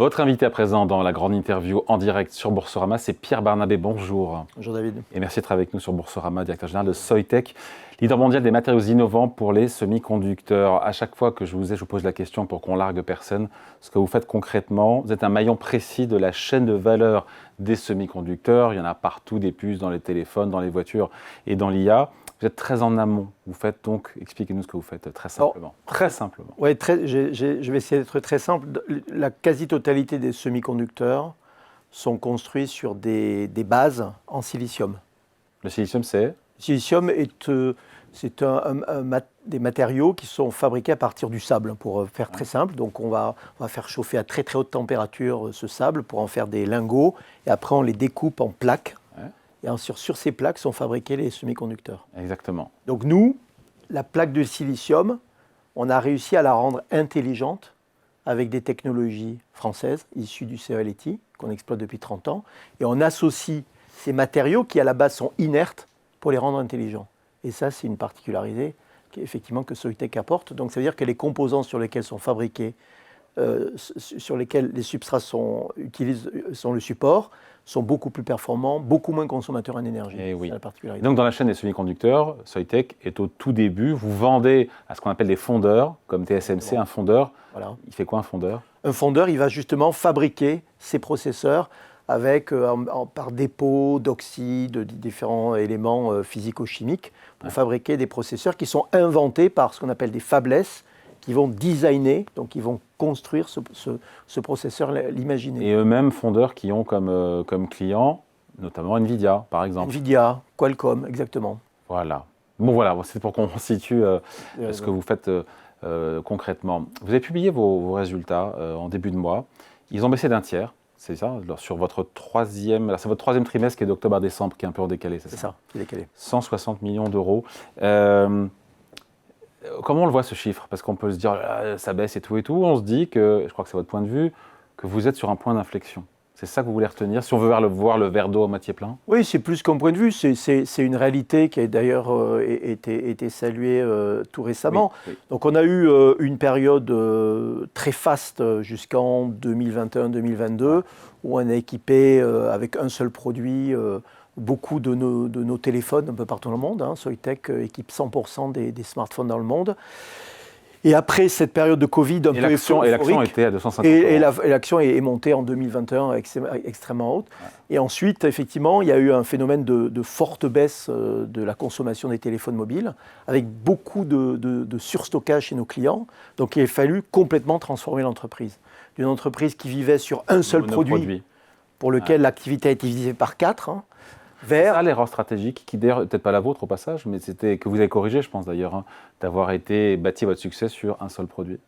Votre invité à présent dans la grande interview en direct sur Boursorama, c'est Pierre Barnabé. Bonjour. Bonjour David. Et merci d'être avec nous sur Boursorama, directeur général de Soitec, leader mondial des matériaux innovants pour les semi-conducteurs. À chaque fois que je vous pose la question pour qu'on largue personne, ce que vous faites concrètement, vous êtes un maillon précis de la chaîne de valeur des semi-conducteurs. Il y en a partout, des puces dans les téléphones, dans les voitures et dans l'IA. Vous êtes très en amont. Vous faites donc, expliquez-nous ce que vous faites très simplement. Très simplement. Oui, je vais essayer d'être très simple. La quasi-totalité des semi-conducteurs sont construits sur des bases en silicium. Le silicium, c'est ? Le silicium c'est des matériaux qui sont fabriqués à partir du sable, pour faire très simple. Donc on va faire chauffer à très très haute température ce sable pour en faire des lingots. Et après, on les découpe en plaques. Et sur ces plaques sont fabriqués les semi-conducteurs. Exactement. Donc nous, la plaque de silicium, on a réussi à la rendre intelligente avec des technologies françaises issues du CELT qu'on exploite depuis 30 ans. Et on associe ces matériaux qui à la base sont inertes pour les rendre intelligents. Et ça, c'est une particularité effectivement que Soitec apporte. Donc ça veut dire que les composants sur lesquels sont fabriqués, sur lesquels les substrats sont le support, sont beaucoup plus performants, beaucoup moins consommateurs en énergie. Oui. C'est la particularité. Donc dans la chaîne des semi-conducteurs, Soitec est au tout début. Vous vendez à ce qu'on appelle des fondeurs, comme TSMC, un fondeur. Voilà. Il fait quoi un fondeur ? Un fondeur, il va justement fabriquer ses processeurs avec, par dépôt d'oxyde, de différents éléments physico-chimiques, pour fabriquer des processeurs qui sont inventés par ce qu'on appelle des fabless, qui vont designer, donc ils vont construire ce processeur, l'imaginer. Et eux-mêmes, fondeurs qui ont comme clients, notamment Nvidia, par exemple. Nvidia, Qualcomm, exactement. Voilà. Bon, voilà, c'est pour qu'on situe ce que vous faites concrètement. Vous avez publié vos résultats en début de mois. Ils ont baissé d'un tiers, c'est ça, sur votre troisième trimestre qui est d'octobre à décembre, qui est un peu en décalé, c'est ça ? C'est ça, qui est décalé. 160 millions d'euros. Comment on le voit ce chiffre ? Parce qu'on peut se dire, ça baisse et tout. On se dit que, je crois que c'est votre point de vue, que vous êtes sur un point d'inflexion. C'est ça que vous voulez retenir, si on veut voir le verre d'eau à moitié plein ? Oui, c'est plus qu'un point de vue. C'est une réalité qui a d'ailleurs été saluée tout récemment. Oui. Donc on a eu une période très faste jusqu'en 2021-2022, où on a équipé avec un seul produit beaucoup de nos téléphones un peu partout dans le monde. Soitec équipe 100% des smartphones dans le monde. Et après cette période de Covid un peu euphorique, et l'action était à 250 et l'action est montée en 2021 extrêmement haute. Ouais. Et ensuite, effectivement, il y a eu un phénomène de forte baisse de la consommation des téléphones mobiles, avec beaucoup de surstockage chez nos clients. Donc il a fallu complètement transformer l'entreprise. D'une entreprise qui vivait sur un seul produit, pour lequel l'activité a été divisée par 4, c'est ça l'erreur stratégique, qui d'ailleurs, peut-être pas la vôtre au passage, mais c'était que vous avez corrigé, je pense d'ailleurs, d'avoir bâti votre succès sur un seul produit.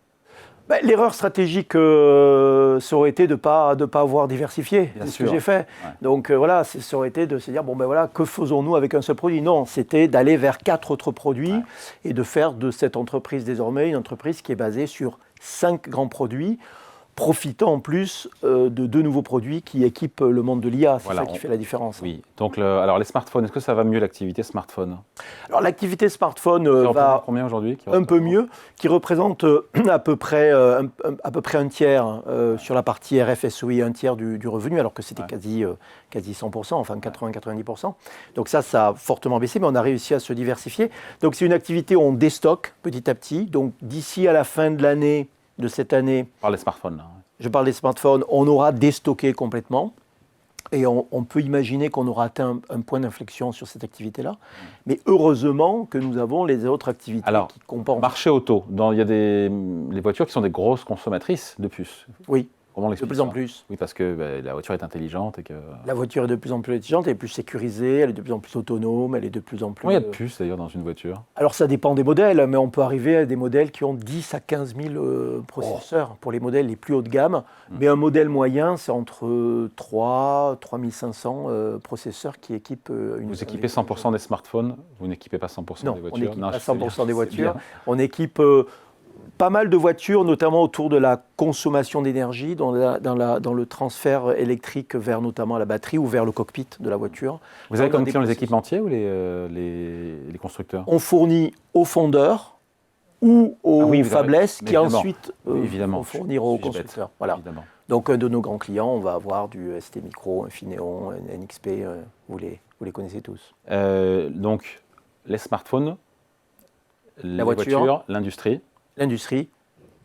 L'erreur stratégique, ça aurait été de pas avoir diversifié. C'est ce que j'ai fait. Ouais. Donc voilà, ça aurait été de se dire, que faisons-nous avec un seul produit ? Non, c'était d'aller vers 4 autres produits et de faire de cette entreprise désormais une entreprise qui est basée sur 5 grands produits, profitant en plus de 2 nouveaux produits qui équipent le monde de l'IA. C'est ça qui fait la différence. Oui. Donc, alors les smartphones, est-ce que ça va mieux l'activité smartphone ? Alors l'activité smartphone va combien aujourd'hui ? Un peu mieux, qui représente à peu près un tiers sur la partie RF-SOI, un tiers du revenu, alors que c'était quasi 100%, enfin 80-90%. Donc ça a fortement baissé, mais on a réussi à se diversifier. Donc c'est une activité où on déstocke petit à petit. Donc d'ici à la fin de l'année, de cette année. Je parle des smartphones. Là. Je parle des smartphones. On aura déstocké complètement. Et on peut imaginer qu'on aura atteint un point d'inflexion sur cette activité-là. Mais heureusement que nous avons les autres activités qui compensent. Marché auto. Il y a les voitures qui sont des grosses consommatrices de puces. Oui. Comment on l'explique ? De plus en plus. Oui, parce que la voiture est intelligente et que... La voiture est de plus en plus intelligente, elle est plus sécurisée, elle est de plus en plus autonome, elle est de plus en plus... Combien il y a de puces d'ailleurs dans une voiture ? Alors ça dépend des modèles, mais on peut arriver à des modèles qui ont 10 à 15 000 processeurs pour les modèles les plus haut de gamme. Mais un modèle moyen, c'est entre 3 500 processeurs qui équipent une... Vous équipez 100% des smartphones, vous n'équipez pas 100% des voitures ? On équipe pas 100% des voitures. On équipe... pas mal de voitures, notamment autour de la consommation d'énergie, dans le transfert électrique vers notamment la batterie ou vers le cockpit de la voiture. Vous avez comme client les équipementiers ou les constructeurs ? On fournit aux fondeurs ou aux fabless qui ensuite vont fournir aux constructeurs. Voilà. Donc, un de nos grands clients, on va avoir du ST Micro, Infineon, NXP, vous les connaissez tous. Donc, les smartphones, les voiture, voitures, l'industrie. L'industrie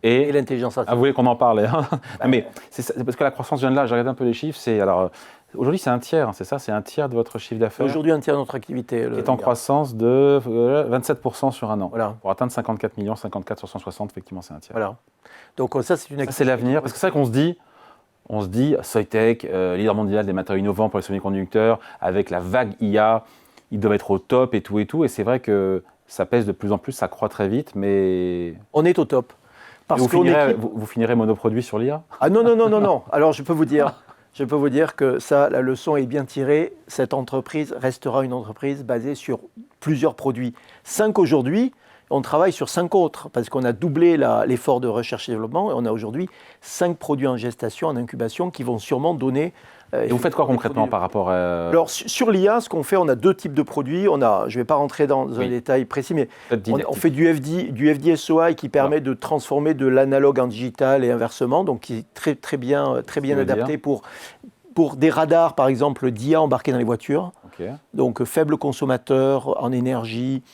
Et et l'intelligence vous artificielle. voulez qu'on en parle hein. Mais c'est parce que la croissance vient de là. J'ai regardé un peu les chiffres. Aujourd'hui, c'est un tiers, c'est ça? C'est un tiers de votre chiffre d'affaires Aujourd'hui, un tiers de notre activité. qui est en croissance de 27% sur un an. Voilà. Pour atteindre 54 millions, 54 sur 160, effectivement, c'est un tiers. Voilà. Donc ça, c'est une activité. Ça, c'est l'avenir. Parce que c'est ça qu'on se dit, Soitec, leader mondial des matériaux innovants pour les semi-conducteurs, avec la vague IA, ils doivent être au top et tout et tout. Et c'est vrai que ça pèse de plus en plus, ça croît très vite, mais... On est au top. Parce vous finirez monoproduit sur l'IA? Ah non. Alors, je peux vous dire que ça, la leçon est bien tirée. Cette entreprise restera une entreprise basée sur plusieurs produits. 5 aujourd'hui, on travaille sur 5 autres parce qu'on a doublé l'effort de recherche et développement et on a aujourd'hui 5 produits en gestation, en incubation qui vont sûrement donner... Et vous faites quoi concrètement par rapport à... Alors, sur l'IA, ce qu'on fait, on a 2 types de produits. Je ne vais pas rentrer dans un détail précis, mais on fait du FD-SOI qui permet de transformer de l'analogue en digital et inversement, donc qui est très bien adapté pour des radars, par exemple, d'IA embarqués dans les voitures. Okay. Donc, faible consommateur en énergie,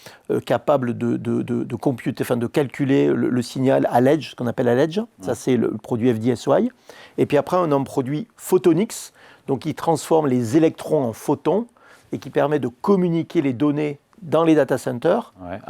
capable de computer, enfin, de calculer le signal à l'edge, ce qu'on appelle à l'edge. Ça, c'est le produit FD-SOI. Et puis après, on a un produit Photonics, donc qui transforme les électrons en photons et qui permet de communiquer les données dans les data centers. Ouais.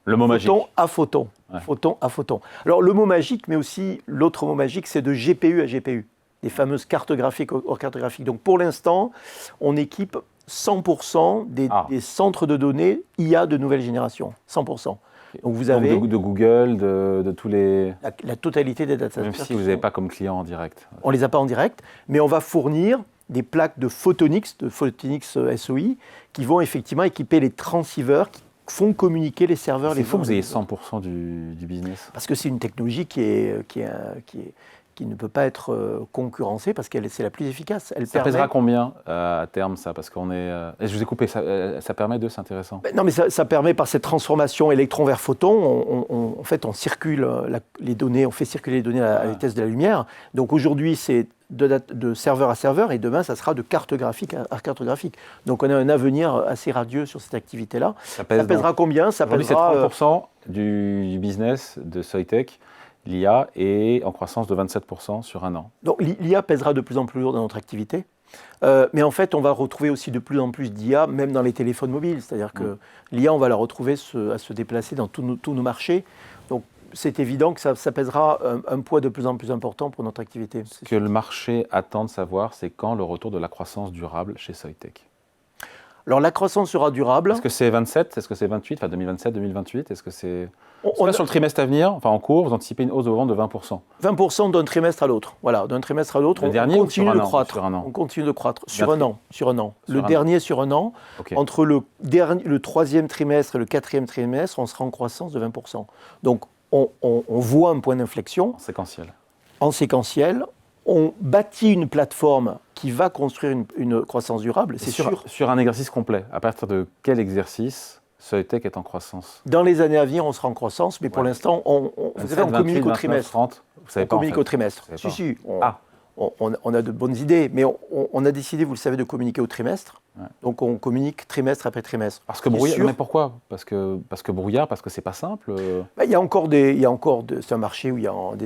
Le mot magique. Photon à photon. Ouais. Photon à photon. Alors le mot magique, mais aussi l'autre mot magique, c'est de GPU à GPU. Les fameuses cartes graphiques hors cartes graphiques. Donc pour l'instant, on équipe 100% des centres de données IA de nouvelle génération. 100%. Donc vous avez de Google, de tous les... La totalité des data centers. Même si vous n'avez pas comme client en direct. On ne les a pas en direct, mais on va fournir des plaques de Photonics SOI, qui vont effectivement équiper les transceivers qui font communiquer les serveurs. C'est fou que vous ayez 100% du business. Parce que c'est une technologie qui ne peut pas être concurrencée parce que c'est la plus efficace. Ça pèsera combien à terme, ça? Parce qu'on est... Je vous ai coupé, ça permet de... C'est intéressant. Non, mais ça permet, par cette transformation électron vers photon, en fait, on circule les données, on fait circuler les données à la vitesse de la lumière. Donc aujourd'hui, c'est de serveur à serveur, et demain, ça sera de carte graphique à carte graphique. Donc on a un avenir assez radieux sur cette activité-là. Ça pèsera combien? Ça pèsera... C'est 30% du business de Soitec. L'IA est en croissance de 27% sur un an. Donc l'IA pèsera de plus en plus lourd dans notre activité. Mais en fait, on va retrouver aussi de plus en plus d'IA, même dans les téléphones mobiles. C'est-à-dire que l'IA, on va la retrouver à se déplacer dans tous nos marchés. Donc c'est évident que ça pèsera un poids de plus en plus important pour notre activité. Ce que le marché attend de savoir, c'est quand le retour de la croissance durable chez Soitec. Alors la croissance sera durable. Est-ce que c'est 27? Est-ce que c'est 28? Enfin 2027, 2028? Est-ce que c'est... sur le trimestre à venir, enfin en cours, vous anticipez une hausse de vente de 20%. 20% d'un trimestre à l'autre. Voilà, d'un trimestre à l'autre, on continue de croître. On continue de croître sur un an. Le dernier sur un an. Okay. Entre le troisième trimestre et le quatrième trimestre, on sera en croissance de 20%. Donc on voit un point d'inflexion. En séquentiel. On bâtit une plateforme qui va construire une croissance durable, c'est sûr. Sur un exercice complet, à partir de quel exercice Soitec est en croissance? Dans les années à venir, on sera en croissance, mais pour l'instant, on communique au trimestre. 30, vous savez pas, communique au trimestre. Si, on a de bonnes idées, mais on a décidé, vous le savez, de communiquer au trimestre. Ouais. Donc on communique trimestre après trimestre. Parce que brouillard, mais pourquoi? Parce que brouillard, parce que c'est pas simple. Il y a encore c'est un marché où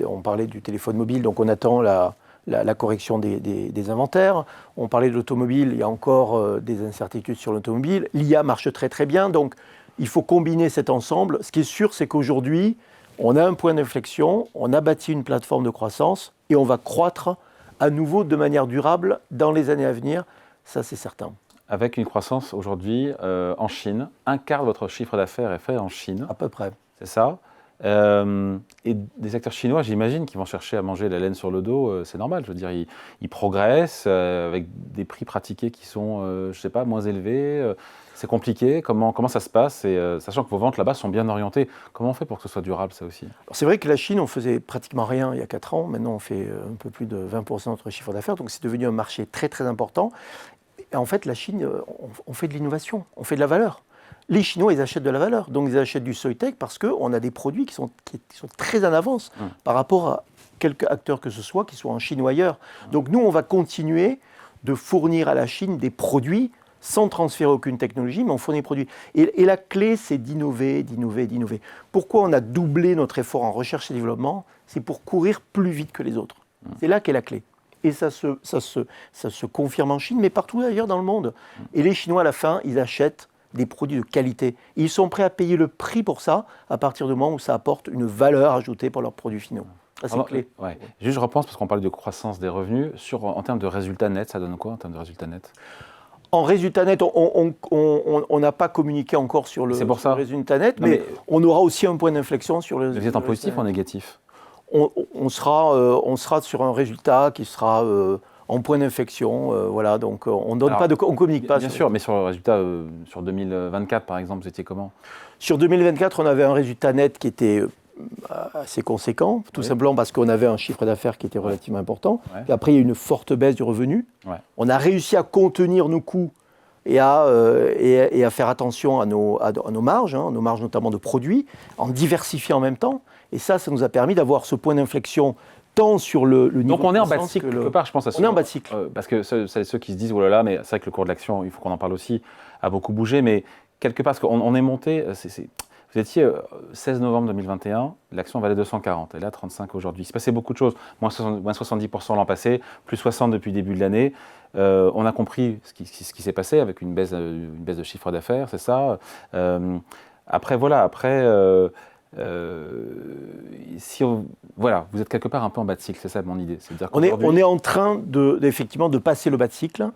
on parlait du téléphone mobile, donc on attend la correction des inventaires. On parlait de l'automobile, il y a encore des incertitudes sur l'automobile. L'IA marche très très bien, donc il faut combiner cet ensemble. Ce qui est sûr, c'est qu'aujourd'hui, on a un point d'inflexion, on a bâti une plateforme de croissance et on va croître à nouveau de manière durable dans les années à venir. Ça, c'est certain. Avec une croissance aujourd'hui en Chine, un quart de votre chiffre d'affaires est fait en Chine. À peu près. C'est ça. Et des acteurs chinois, j'imagine, qui vont chercher à manger la laine sur le dos, c'est normal. Je veux dire, ils progressent avec des prix pratiqués qui sont, je ne sais pas, moins élevés. C'est compliqué. Comment ça se passe? Et sachant que vos ventes là-bas sont bien orientées, comment on fait pour que ce soit durable, ça aussi? C'est vrai que la Chine, on faisait pratiquement rien il y a 4 ans. Maintenant, on fait un peu plus de 20% de notre chiffre d'affaires. Donc, c'est devenu un marché très, très important. Et en fait, la Chine, on fait de l'innovation, on fait de la valeur. Les Chinois, ils achètent de la valeur. Donc, ils achètent du Soitec parce qu'on a des produits qui sont très en avance par rapport à quelques acteurs que ce soit, qui soient en Chine ou ailleurs. Donc, nous, on va continuer de fournir à la Chine des produits sans transférer aucune technologie, mais on fournit des produits. Et la clé, c'est d'innover, d'innover, d'innover. Pourquoi on a doublé notre effort en recherche et développement? C'est pour courir plus vite que les autres. C'est là qu'est la clé. Et ça se confirme en Chine, mais partout ailleurs dans le monde. Et les Chinois, à la fin, ils achètent des produits de qualité. Et ils sont prêts à payer le prix pour ça, à partir du moment où ça apporte une valeur ajoutée pour leurs produits finaux. Ça, c'est clé. Ouais. Juste, je repense, parce qu'on parle de croissance des revenus. En termes de résultats nets, ça donne quoi en termes de résultats nets? En résultat net, on n'a pas communiqué encore sur le résultat net, mais on aura aussi un point d'inflexion sur le. Vous êtes en positif ou en négatif? on sera sur un résultat qui sera en point d'inflexion. Voilà, donc on ne communique pas. Bien sûr, mais sur le résultat, sur 2024 par exemple, vous étiez comment? Sur 2024, on avait un résultat net qui était assez conséquent, tout simplement parce qu'on avait un chiffre d'affaires qui était relativement important. Puis après, il y a eu une forte baisse du revenu. On a réussi à contenir nos coûts et à faire attention à nos marges, nos marges notamment de produits, en diversifiant en même temps. Et ça nous a permis d'avoir ce point d'inflexion tant sur le niveau. Donc on est en bas de cycle quelque part, je pense. On est en bas de cycle. Parce que ceux qui se disent, oh là là, mais c'est vrai que le cours de l'action, il faut qu'on en parle aussi, a beaucoup bougé, mais quelque part, parce qu'on est monté, vous étiez 16 novembre 2021, l'action valait 240, elle est à 35 aujourd'hui. Il s'est passé beaucoup de choses, moins 70% l'an passé, plus 60 depuis le début de l'année. On a compris ce qui s'est passé avec une baisse de chiffre d'affaires, c'est ça. Après, vous êtes quelque part un peu en bas de cycle, c'est ça mon idée. On est en train effectivement de passer le bas de cycle.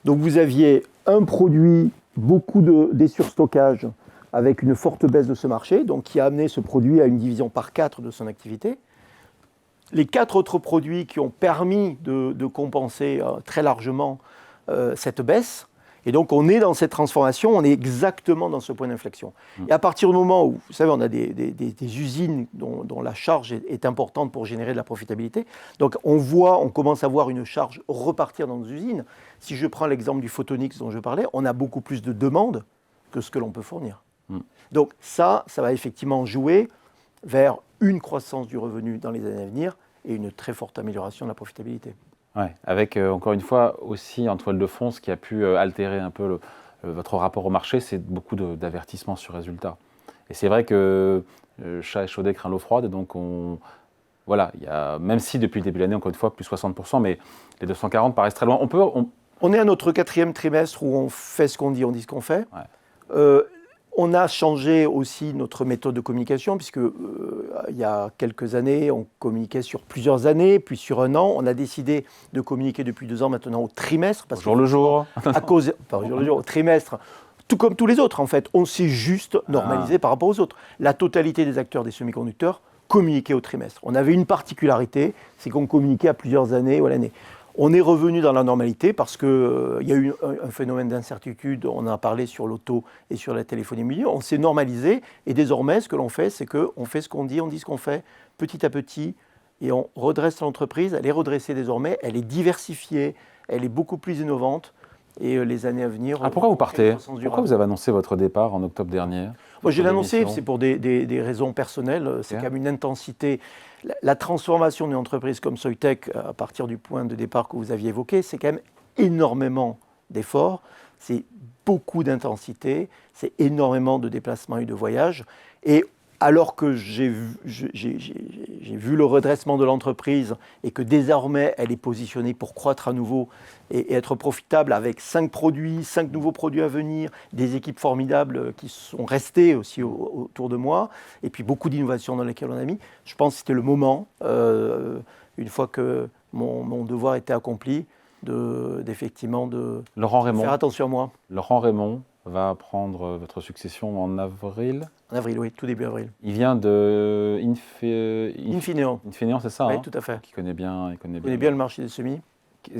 Donc vous aviez un produit, des surstockages, avec une forte baisse de ce marché, donc qui a amené ce produit à une division par 4 de son activité. Les 4 autres produits qui ont permis de compenser très largement cette baisse. Et donc on est dans cette transformation, on est exactement dans ce point d'inflexion. Et à partir du moment où, vous savez, on a des usines dont la charge est importante pour générer de la profitabilité, donc on commence à voir une charge repartir dans nos usines. Si je prends l'exemple du Photonics dont je parlais, on a beaucoup plus de demandes que ce que l'on peut fournir. Donc ça va effectivement jouer vers une croissance du revenu dans les années à venir et une très forte amélioration de la profitabilité. Ouais, avec encore une fois aussi en toile de fond, ce qui a pu altérer un peu votre rapport au marché, c'est beaucoup d'avertissements sur résultats. Et c'est vrai que chat échaudé craint l'eau froide, donc même si depuis le début de l'année, encore une fois, plus 60%, mais les 240 paraissent très loin. On est à notre 4e trimestre où on fait ce qu'on dit, on dit ce qu'on fait. On a changé aussi notre méthode de communication, puisque il y a quelques années, on communiquait sur plusieurs années, puis sur un an. On a décidé de communiquer depuis 2 ans maintenant au trimestre. Au jour le jour. Au trimestre. Tout comme tous les autres, en fait. On s'est juste normalisé par rapport aux autres. La totalité des acteurs des semi-conducteurs communiquaient au trimestre. On avait une particularité, c'est qu'on communiquait à plusieurs années ou à l'année. On est revenu dans la normalité parce qu'il y a eu un phénomène d'incertitude, on en a parlé sur l'auto et sur la téléphonie mobile, on s'est normalisé et désormais ce que l'on fait, c'est qu'on fait ce qu'on dit, on dit ce qu'on fait petit à petit et on redresse l'entreprise, elle est redressée désormais, elle est diversifiée, elle est beaucoup plus innovante et les années à venir... pourquoi vous partez? Pourquoi vous avez annoncé votre départ en octobre dernier? Moi, je l'ai annoncé, c'est pour des raisons personnelles, c'est quand même une intensité... La transformation d'une entreprise comme Soitec, à partir du point de départ que vous aviez évoqué, c'est quand même énormément d'efforts, c'est beaucoup d'intensité, c'est énormément de déplacements et de voyages. Et alors que j'ai vu le redressement de l'entreprise et que désormais elle est positionnée pour croître à nouveau et être profitable avec 5 nouveaux produits à venir, des équipes formidables qui sont restées aussi autour de moi, et puis beaucoup d'innovations dans lesquelles on a mis, je pense que c'était le moment, une fois que mon devoir était accompli, d'effectivement de faire attention à moi. Laurent Rémont va prendre votre succession en avril. En avril, oui, tout début avril. Il vient de Infineon. Infineon, c'est ça? Oui, tout à fait. Il connaît bien le marché des semis.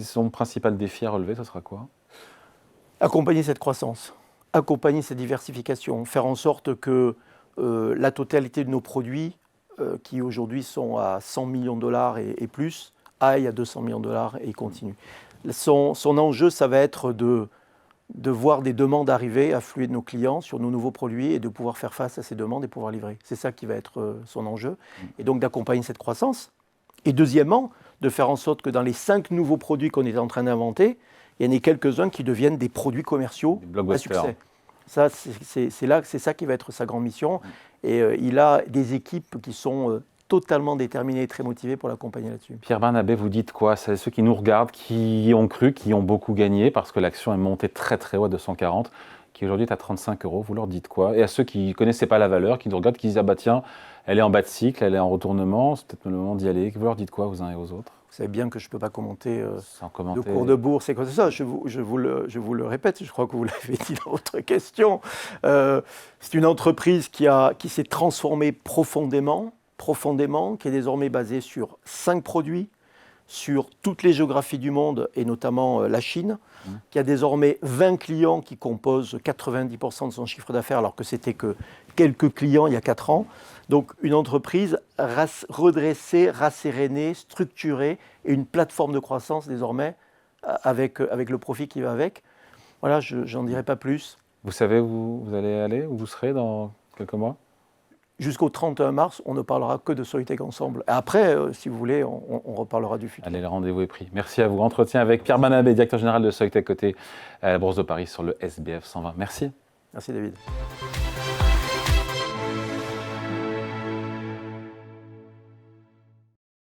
Son principal défi à relever, ce sera quoi? Accompagner cette croissance, accompagner cette diversification, faire en sorte que la totalité de nos produits, qui aujourd'hui sont à 100 millions de dollars et plus, aillent à 200 millions de dollars et continuent. Son enjeu, ça va être de voir des demandes arriver, affluer de nos clients sur nos nouveaux produits et de pouvoir faire face à ces demandes et pouvoir livrer. C'est ça qui va être son enjeu. Et donc d'accompagner cette croissance. Et deuxièmement, de faire en sorte que dans les 5 nouveaux produits qu'on est en train d'inventer, il y en ait quelques-uns qui deviennent des produits commerciaux à succès. Ça, c'est ça qui va être sa grande mission. Et il a des équipes qui sont totalement déterminés et très motivés pour l'accompagner là-dessus. Pierre Barnabé, vous dites quoi? C'est ceux qui nous regardent, qui ont cru, qui ont beaucoup gagné, parce que l'action est montée très très haut à 240, qui aujourd'hui est à 35 euros. Vous leur dites quoi? Et à ceux qui ne connaissaient pas la valeur, qui nous regardent, qui disent ah bah tiens, elle est en bas de cycle, elle est en retournement, c'est peut-être le moment d'y aller. Vous leur dites quoi aux uns et aux autres? Vous savez bien que je ne peux pas commenter le cours de bourse et quoi que ce soit. Je vous le répète, je crois que vous l'avez dit dans votre question. C'est une entreprise qui s'est transformée profondément, qui est désormais basée sur 5 produits, sur toutes les géographies du monde et notamment la Chine, qui a désormais 20 clients qui composent 90% de son chiffre d'affaires alors que c'était que quelques clients il y a 4 ans. Donc une entreprise redressée, rassérénée, structurée et une plateforme de croissance désormais avec le profit qui va avec. Voilà, j'en dirai pas plus. Vous savez où vous allez aller, où vous serez dans quelques mois? Jusqu'au 31 mars, on ne parlera que de Soitec ensemble. Et après, si vous voulez, on reparlera du futur. Allez, le rendez-vous est pris. Merci à vous. Entretien avec Pierre Barnabé, directeur général de Soitec côté à la Bourse de Paris sur le SBF 120. Merci. Merci David.